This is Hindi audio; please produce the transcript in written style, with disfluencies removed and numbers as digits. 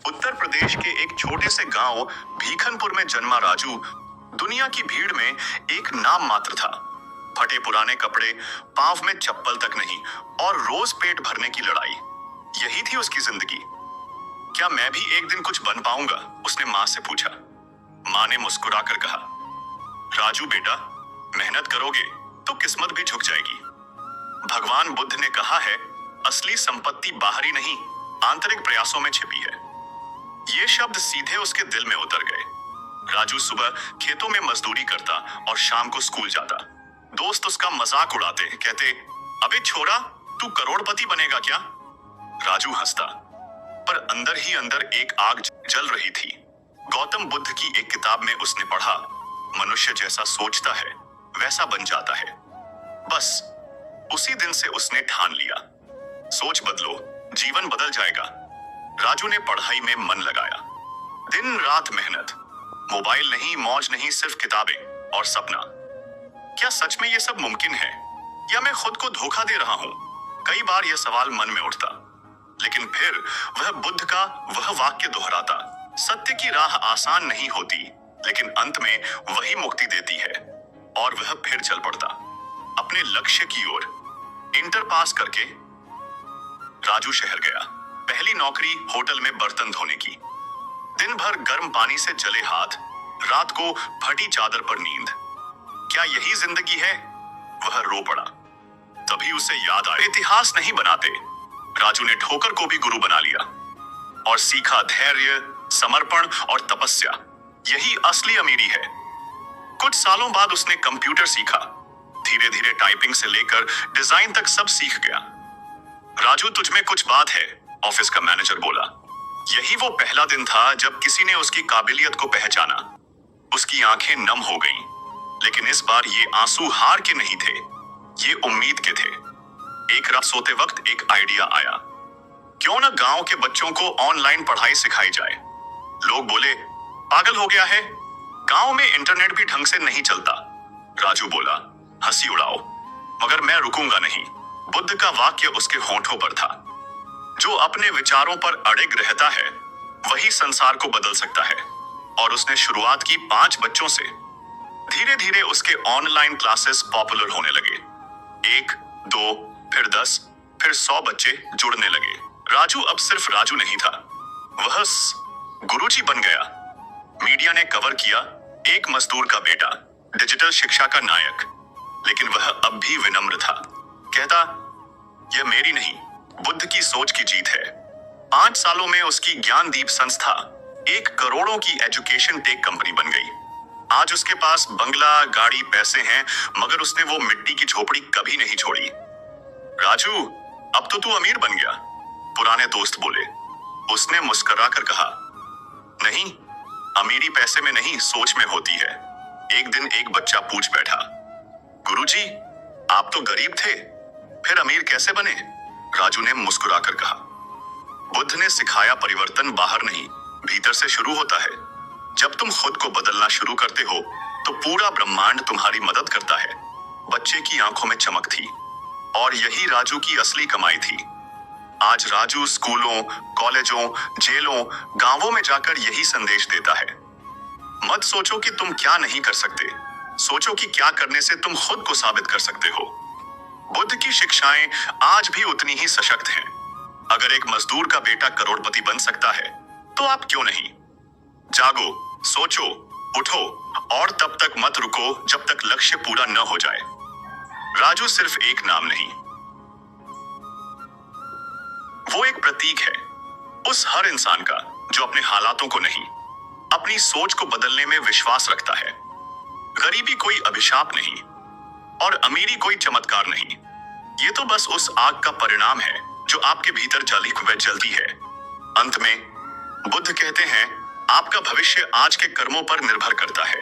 उत्तर प्रदेश के एक छोटे से गांव भीखनपुर में जन्मा राजू दुनिया की भीड़ में एक नाम मात्र था। फटे पुराने कपड़े, पांव में चप्पल तक नहीं और रोज पेट भरने की लड़ाई, यही थी उसकी जिंदगी। क्या मैं भी एक दिन कुछ बन पाऊंगा? उसने माँ से पूछा। माँ ने मुस्कुरा कर कहा, राजू बेटा, मेहनत करोगे तो किस्मत भी झुक जाएगी। भगवान बुद्ध ने कहा है, असली संपत्ति बाहरी नहीं, आंतरिक प्रयासों में छिपी है। ये शब्द सीधे उसके दिल में उतर गए। राजू सुबह खेतों में मजदूरी करता और शाम को स्कूल जाता। दोस्त उसका मजाक उड़ाते, कहते, अबे छोरा, तू करोड़पति बनेगा क्या? राजू हंसता, पर अंदर ही अंदर एक आग जल रही थी। गौतम बुद्ध की एक किताब में उसने पढ़ा, मनुष्य जैसा सोचता है वैसा बन जाता है। बस उसी दिन से उसने ठान लिया, सोच बदलो, जीवन बदल जाएगा। राजू ने पढ़ाई में मन लगाया, दिन रात मेहनत, मोबाइल नहीं, मौज नहीं, सिर्फ किताबें और सपना। क्या सच में ये सब मुमकिन है या मैं खुद को धोखा दे रहा हूं? कई बार यह सवाल मन में उठता, लेकिन फिर वह बुद्ध का वह वाक्य दोहराता, सत्य की राह आसान नहीं होती, लेकिन अंत में वही मुक्ति देती है। और वह फिर चल पड़ता अपने लक्ष्य की ओर। इंटर पास करके राजू शहर गया। पहली नौकरी होटल में बर्तन धोने की। दिन भर गर्म पानी से जले हाथ, रात को फटी चादर पर नींद। क्या यही जिंदगी है? वह रो पड़ा। तभी उसे याद आया, इतिहास नहीं बनाते। राजू ने ठोकर को भी गुरु बना लिया और सीखा धैर्य, समर्पण और तपस्या, यही असली अमीरी है। कुछ सालों बाद उसने कंप्यूटर सीखा। धीरे धीरे टाइपिंग से लेकर डिजाइन तक सब सीख गया। राजू, तुझमें कुछ बात है, ऑफिस का मैनेजर बोला। यही वो पहला दिन था जब किसी ने उसकी काबिलियत को पहचाना। उसकी आंखें नम हो गईं, लेकिन इस बार ये आंसू हार के नहीं थे, ये उम्मीद के थे। एक रात सोते वक्त एक आइडिया आया, क्यों ना गांव के बच्चों को ऑनलाइन पढ़ाई सिखाई जाए। लोग बोले, पागल हो गया है, गांव में इंटरनेट भी ढंग से नहीं चलता। राजू बोला, हंसी उड़ाओ, मगर मैं रुकूंगा नहीं। बुद्ध का वाक्य उसके होंठों पर था, जो अपने विचारों पर अड़िग रहता है वही संसार को बदल सकता है। और उसने शुरुआत की 5 बच्चों से। धीरे धीरे उसके ऑनलाइन क्लासेस पॉपुलर होने लगे। 1, 2, फिर 10, फिर 100 बच्चे जुड़ने लगे। राजू अब सिर्फ राजू नहीं था, वह गुरुजी बन गया। मीडिया ने कवर किया, एक मजदूर का बेटा, डिजिटल शिक्षा का नायक। लेकिन वह अब भी विनम्र था। कहता, यह मेरी नहीं, बुद्ध की सोच की जीत है। 5 सालों में उसकी ज्ञानदीप संस्था एक करोड़ों की एजुकेशन टेक कंपनी बन गई। आज उसके पास बंगला, गाड़ी, पैसे हैं, मगर उसने वो मिट्टी की झोपड़ी कभी नहीं छोड़ी। राजू, अब तो तू अमीर बन गया, पुराने दोस्त बोले। उसने मुस्कुरा कर कहा, नहीं, अमीरी पैसे में नहीं, सोच में होती है। एक दिन एक बच्चा पूछ बैठा, गुरुजी, आप तो गरीब थे, फिर अमीर कैसे बने? राजू ने मुस्कुरा कर कहा, बुद्ध ने सिखाया, परिवर्तन बाहर नहीं, भीतर से शुरू होता है। जब तुम खुद को बदलना शुरू करते हो तो पूरा ब्रह्मांड तुम्हारी मदद करता है। बच्चे की आंखों में चमक थी और यही राजू की असली कमाई थी। आज राजू स्कूलों, कॉलेजों, जेलों, गांवों में जाकर यही संदेश देता है, मत सोचो कि तुम क्या नहीं कर सकते, सोचो कि क्या करने से तुम खुद को साबित कर सकते हो। बुद्ध की शिक्षाएं आज भी उतनी ही सशक्त हैं। अगर एक मजदूर का बेटा करोड़पति बन सकता है, तो आप क्यों नहीं? जागो, सोचो, उठो और तब तक मत रुको जब तक लक्ष्य पूरा न हो जाए। राजू सिर्फ एक नाम नहीं, वो एक प्रतीक है उस हर इंसान का जो अपने हालातों को नहीं, अपनी सोच को बदलने में विश्वास रखता है। गरीबी कोई अभिशाप नहीं और अमीरी कोई चमत्कार नहीं, ये तो बस उस आग का परिणाम है जो आपके भीतर जलती है। अंत में बुद्ध कहते हैं, आपका भविष्य आज के कर्मों पर निर्भर करता है।